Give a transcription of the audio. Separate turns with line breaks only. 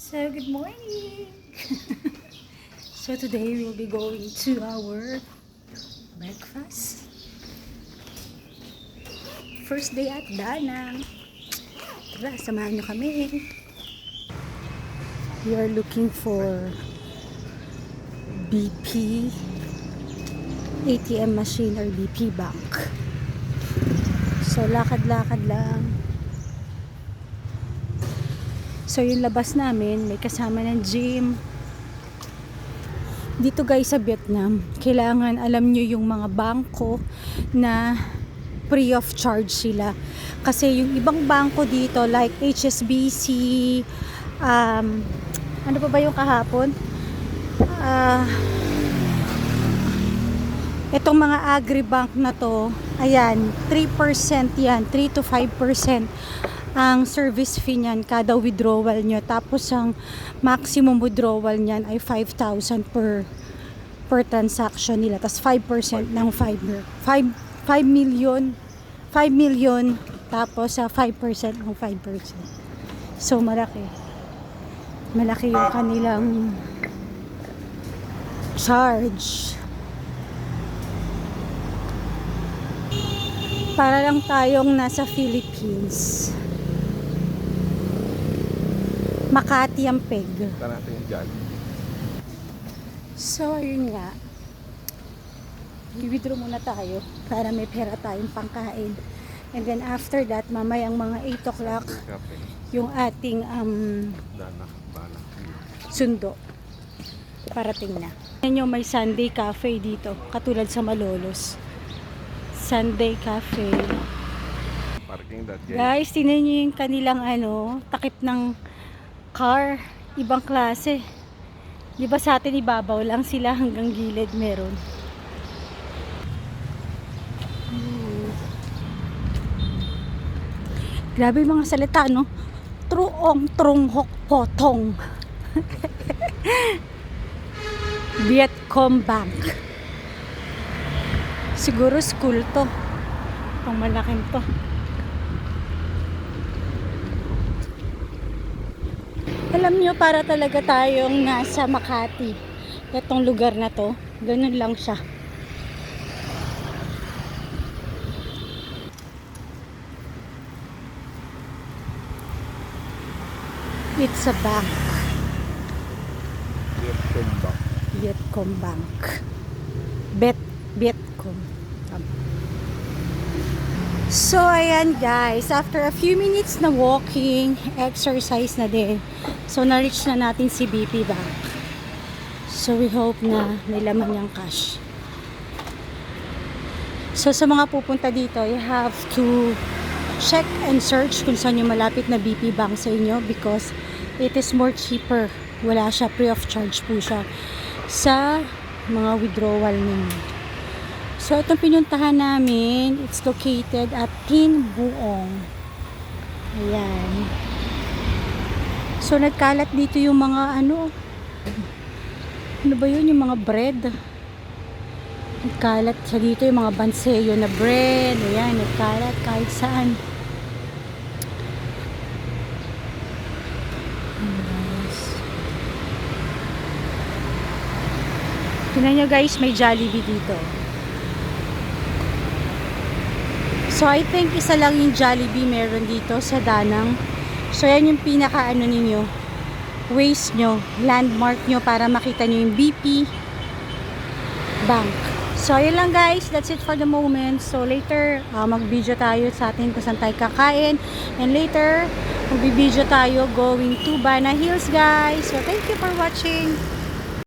So, good morning! So, today we'll be going to our breakfast. First day at Danang. Tara, samahan nyo kami. We are looking for BP ATM machine or BP bank. So, lakad-lakad lang. So, yung labas namin, may kasama ng gym. Dito guys sa Vietnam, kailangan alam nyo yung mga bangko na free of charge sila. Kasi yung ibang bangko dito, like HSBC, ano pa ba yung kahapon? Itong mga agribank na to, ayan, 3% yan, 3 to 5% ang service fee niyan kada withdrawal nyo. Tapos ang maximum withdrawal niyan ay 5,000 per transaction nila. Tapos 5% ng 5 million tapos sa 5% ng 5%. So malaki yung kanilang charge. Para lang tayong nasa Philippines. Makati ang peg. So, ayun nga. I-withdraw muna tayo para may pera tayong pangkain. And then after that, mamayang mga 8 o'clock, yung ating sundo. Parating na. Yan yung may Sunday cafe dito, katulad sa Malolos. Sunday cafe. Guys, tingnan nyo yung kanilang takip ng car, ibang klase. Di ba sa atin ibabaw lang sila, hanggang gilid meron. Grabe yung mga salita, no? Truong, trung, hok, potong. Vietcom Bank. Siguro school to. Itong malaking to. Alam nyo, para talaga tayong nasa Makati. Itong lugar na to, ganun lang siya. It's a bank.
Vietcom Bank.
Vietcom Bank. Vietcom. So, ayan guys, after a few minutes na walking, exercise na din. So, na-reach na natin si BP Bank. So, we hope na may laman yung cash. So, sa mga pupunta dito, you have to check and search kung saan yung malapit na BP Bank sa inyo because it is more cheaper. Wala siya, free of charge po siya sa mga withdrawal ninyo. So, itong pinuntahan namin, it's located at Tin Buong. Ayan. So, nagkalat dito yung mga ano ba yun? Yung mga bread. Nagkalat sa dito yung mga banseyo na bread. Ayan, nagkalat kahit saan. Tingnan nyo guys, may Jollibee dito. So, I think isa lang yung Jollibee meron dito sa Danang. So, yan yung pinaka ninyo, ways nyo, landmark nyo para makita nyo yung BP Bank. So, yun lang guys. That's it for the moment. So, later, mag-video tayo sa atin kung saan tayo kakain. And later, mag-video tayo going to Bana Hills guys. So, thank you for watching.